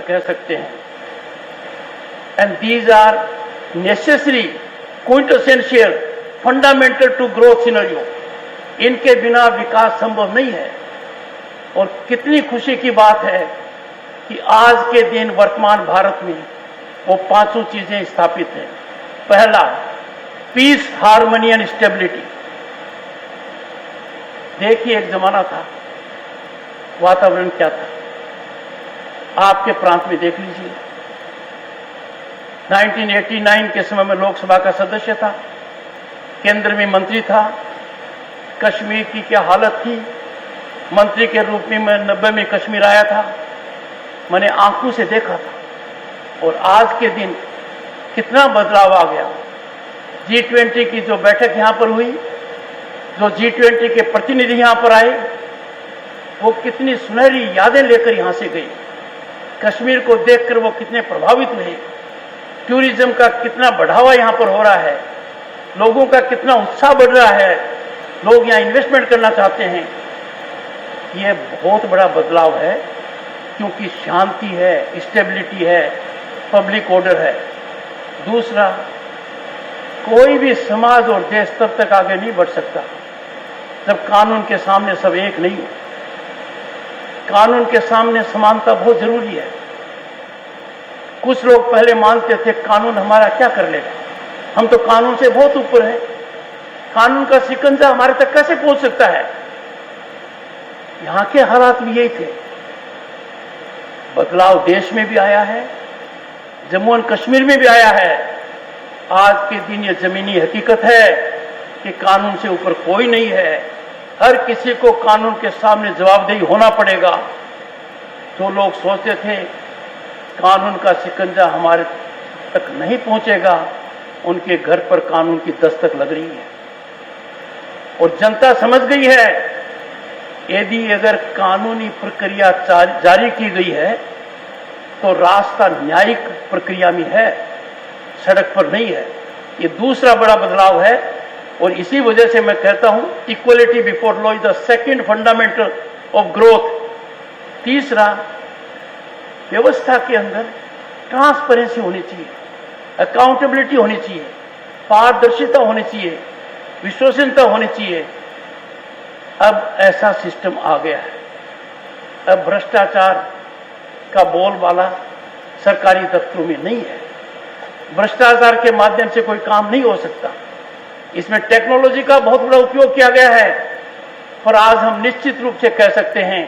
कह सकते हैं। And these are necessary, quintessential, fundamental to growth scenario. इनके बिना विकास संभव नहीं है। और कितनी खुशी की बात है कि आज के दिन वर्तमान भारत में वो पांचों चीजें स्थापित हैं। पहला, पीस, हार्मनी एंड स्टेबिलिटी। देखिए, एक जमाना था, वातावरण क्या था, आपके प्रांत में देख लीजिए। 1989 के समय में लोकसभा का सदस्य था, केंद्र में मंत्री था, कश्मीर की क्या हालत थी। मंत्री के रूप में मैं 90 में कश्मीर आया था, मैंने आंखों से देखा था। और आज के दिन कितना बदलाव आ गया। G20 की जो बैठक यहां पर हुई, जो G20 के प्रतिनिधि यहां पर आए, वो कितनी सुनहरी यादें लेकर यहां से गए। कश्मीर को देखकर वो कितने प्रभावित हुए। टूरिज्म का कितना बढ़ावा यहां पर हो रहा है, लोगों का कितना उत्साह बढ़ रहा है, लोग यहां इन्वेस्टमेंट करना चाहते हैं। ये बहुत बड़ा बदलाव है, क्योंकि शांति है, स्टेबिलिटी है, पब्लिक ऑर्डर है। दूसरा, कोई भी समाज और देश तब तक आगे नहीं बढ़ सकता जब कानून के सामने सब एक नहीं हो। कानून के सामने समानता बहुत जरूरी है। कुछ लोग पहले मानते थे कानून हमारा क्या कर लेगा, हम तो कानून से बहुत ऊपर है, कानून का शिकंजा हमारे तक कैसे पहुंच सकता है। यहां के हालात भी यही थे। बदलाव देश में भी आया है, जम्मू एंड कश्मीर में भी आया है। आज के दिन ये जमीनी हकीकत है कि कानून से ऊपर कोई नहीं है। हर किसी को कानून के सामने जवाबदेही होना पड़ेगा। जो लोग सोचते थे कानून का शिकंजा हमारे तक नहीं पहुंचेगा, उनके घर पर कानून की दस्तक लग रही है। और जनता समझ गई है, यदि अगर कानूनी प्रक्रिया जारी की गई है तो रास्ता न्यायिक प्रक्रिया में है, सड़क पर नहीं है। ये दूसरा बड़ा बदलाव है। और इसी वजह से मैं कहता हूं, equality before law is the second fundamental of growth. तीसरा, व्यवस्था के अंदर ट्रांसपेरेंसी होनी चाहिए, अकाउंटेबिलिटी होनी चाहिए, पारदर्शिता होनी चाहिए, विश्वसनीयता होनी चाहिए। अब ऐसा सिस्टम आ गया है। अब भ्रष्टाचार का बोलबाला सरकारी दफ्तरों में नहीं है। भ्रष्टाचार के माध्यम से कोई काम नहीं हो सकता। इसमें टेक्नोलॉजी का बहुत बड़ा उपयोग किया गया है। पर आज हम निश्चित रूप से कह सकते हैं,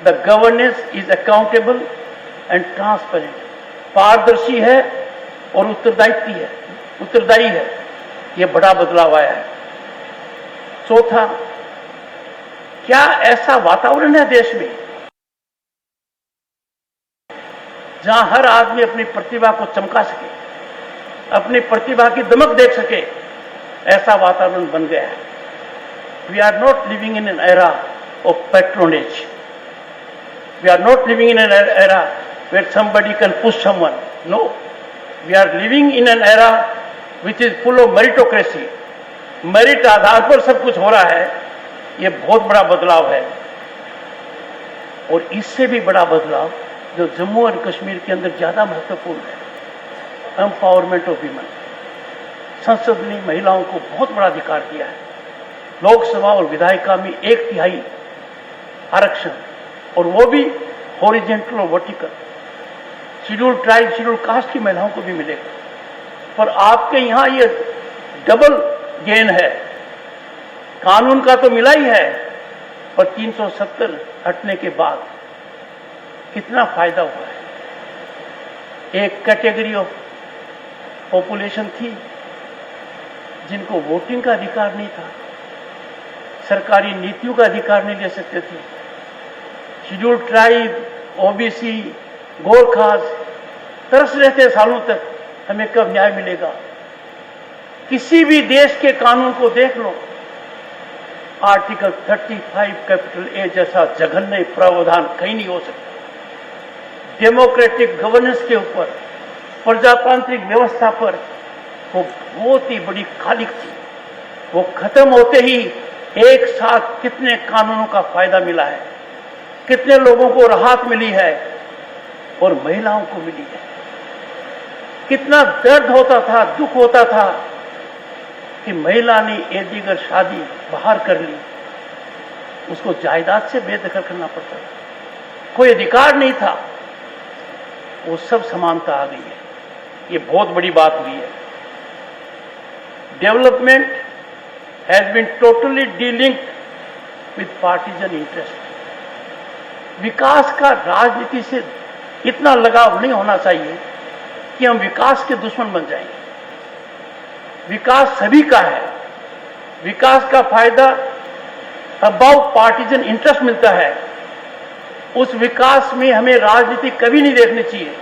the governance is accountable and transparent. पारदर्शी है और उत्तरदायी है। यह बड़ा बदलाव आया है। चौथा, क्या ऐसा वातावरण है देश में जहां हर आदमी अपनी प्रतिभा को चमका सके, अपनी प्रतिभा की दमक देख सके। ऐसा वातावरण बन गया है। We are not living in an era of patronage. We are not living in an era where somebody can push someone. No, we are living in an era which is full of meritocracy. Merit आधार पर सब कुछ हो रहा है। ये बहुत बड़ा बदलाव है। और इससे भी बड़ा बदलाव जो जम्मू और कश्मीर के अंदर ज्यादा महत्वपूर्ण है, एम्पावरमेंट ऑफ वीमेन। संसद ने महिलाओं को बहुत बड़ा अधिकार दिया है। लोकसभा और विधायिका में 1/3 आरक्षण, और वो भी हॉरिजेंटल और vertical. Schedule tribe, schedule caste की महिलाओं को भी मिलेगा। पर आपके यहां ये डबल गेन है। कानून का तो मिला ही है, पर 370 हटने के बाद कितना फायदा हुआ है। एक कैटेगरी ऑफ पॉपुलेशन थी जिनको वोटिंग का अधिकार नहीं था, सरकारी नीतियों का अधिकार नहीं ले सकते थे। शेड्यूल ट्राइब, ओबीसी, गोरखास तरस रहे थे सालों तक, हमें कब न्याय मिलेगा। किसी भी देश के कानून को देख लो, आर्टिकल 35 कैपिटल ए जैसा जघन्य प्रावधान कहीं नहीं हो सकता। डेमोक्रेटिक गवर्नेंस के ऊपर, प्रजातांत्रिक व्यवस्था पर वो बहुत ही बड़ी खालिक थी। वो खत्म होते ही एक साथ कितने कानूनों का फायदा मिला है, कितने लोगों को राहत मिली है। और महिलाओं को मिली है। कितना दर्द होता था, दुख होता था कि महिला ने एक दीगर शादी बाहर कर ली, उसको जायदाद से बेदखल करना पड़ता था, कोई अधिकार नहीं था। वो सब समानता आ गई है, ये बहुत बड़ी बात हुई है। Development has been totally delinked with partisan interest. विकास का राजनीति से इतना लगाव नहीं होना चाहिए कि हम विकास के दुश्मन बन जाएंगे। विकास सभी का है, विकास का फायदा अबाउट पार्टीजन इंटरेस्ट मिलता है। उस विकास में हमें राजनीति कभी नहीं देखनी चाहिए।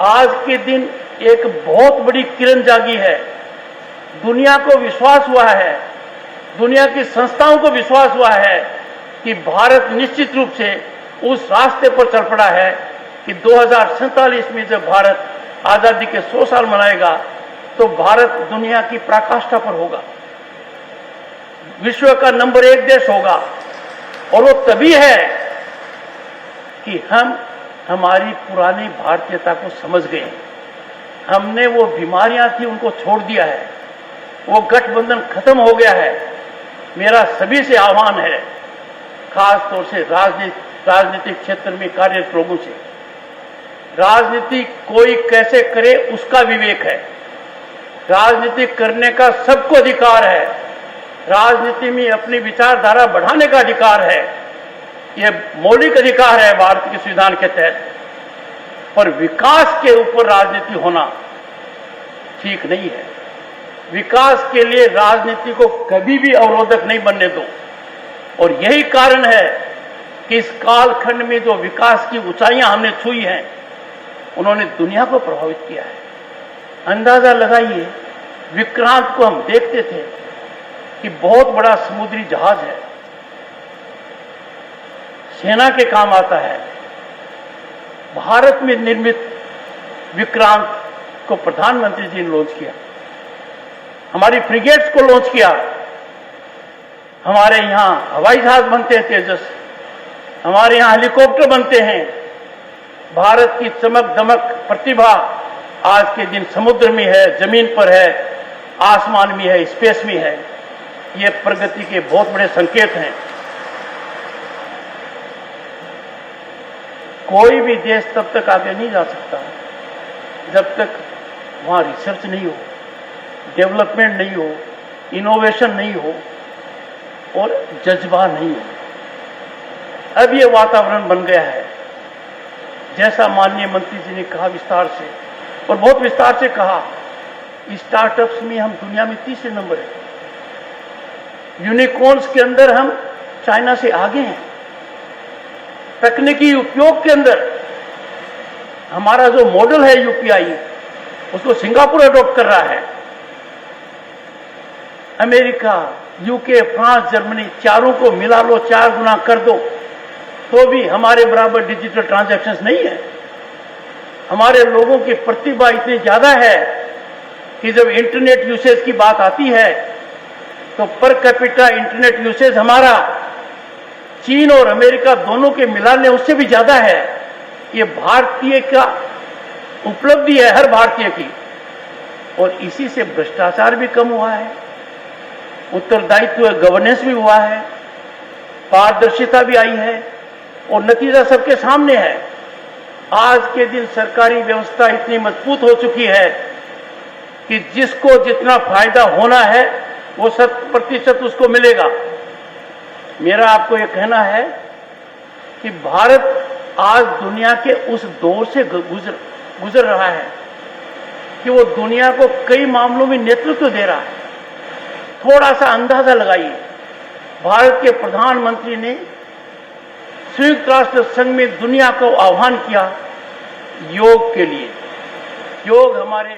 आज के दिन एक बहुत बड़ी किरण जागी है, दुनिया को विश्वास हुआ है, दुनिया की संस्थाओं को विश्वास हुआ है कि भारत निश्चित रूप से उस रास्ते पर चल पड़ा है कि 2047 में जब भारत आजादी के 100 साल मनाएगा तो भारत दुनिया की पराकाष्ठा पर होगा, विश्व का नंबर 1 देश होगा। और वो तभी है कि हम हमारी पुरानी भारतीयता को समझ गए, हमने वो बीमारियां थी उनको छोड़ दिया है, वो गठबंधन खत्म हो गया है। मेरा सभी से आह्वान है, खास तौर से राजनीतिक क्षेत्र में कार्यरत लोगों से, राजनीति कोई कैसे करे उसका विवेक है, राजनीति करने का सबको अधिकार है, राजनीति में अपनी विचारधारा बढ़ाने का अधिकार है, यह मौलिक अधिकार है भारत के संविधान के तहत। पर विकास के ऊपर राजनीति होना ठीक नहीं है। विकास के लिए राजनीति को कभी भी अवरोधक नहीं बनने दो। और यही कारण है कि इस कालखंड में जो विकास की ऊंचाइयां हमने छुई हैं, उन्होंने दुनिया को प्रभावित किया है। अंदाजा लगाइए, विक्रांत को हम देखते थे कि बहुत बड़ा समुद्री जहाज है, सेना के काम आता है। भारत में निर्मित विक्रांत को प्रधानमंत्री जी ने लॉन्च किया, हमारी फ्रिगेट्स को लॉन्च किया। हमारे यहां हवाई जहाज बनते हैं तेजस, हमारे यहां हेलीकॉप्टर बनते हैं। भारत की चमक दमक प्रतिभा आज के दिन समुद्र में है, जमीन पर है, आसमान में है, स्पेस में है। ये प्रगति के बहुत बड़े संकेत हैं। कोई भी देश तब तक आगे नहीं जा सकता जब तक वहां रिसर्च नहीं हो, डेवलपमेंट नहीं हो, इनोवेशन नहीं हो और जज्बा नहीं हो। अब ये वातावरण बन गया है, जैसा माननीय मंत्री जी ने कहा विस्तार से, और बहुत विस्तार से कहा। स्टार्टअप्स में हम दुनिया में 30 नंबर है, यूनिकॉर्न्स के अंदर हम चाइना से आगे हैं, तकनीकी उपयोग के अंदर हमारा जो मॉडल है यूपीआई, उसको सिंगापुर अडॉप्ट कर रहा है। अमेरिका, यूके, फ्रांस, जर्मनी, चारों को मिला लो, 4 गुना कर दो तो भी हमारे बराबर डिजिटल ट्रांजैक्शंस नहीं है। हमारे लोगों की प्रतिभा इतनी ज्यादा है कि जब इंटरनेट यूसेज की बात आती है तो पर कैपिटा इंटरनेट यूसेज हमारा चीन और अमेरिका दोनों के मिलाने उससे भी ज्यादा है। ये भारतीय का उपलब्धि है, हर भारतीय की। और इसी से भ्रष्टाचार भी कम हुआ है, उत्तरदायित्व गवर्नेंस भी हुआ है, पारदर्शिता भी आई है और नतीजा सबके सामने है। आज के दिन सरकारी व्यवस्था इतनी मजबूत हो चुकी है कि जिसको जितना फायदा होना है वो 100% उसको मिलेगा। मेरा आपको यह कहना है कि भारत आज दुनिया के उस दौर से गुजर रहा है कि वो दुनिया को कई मामलों में नेतृत्व दे रहा है। थोड़ा सा अंदाजा लगाइए, भारत के प्रधानमंत्री ने संयुक्त राष्ट्र संघ में दुनिया को आह्वान किया योग के लिए। योग हमारे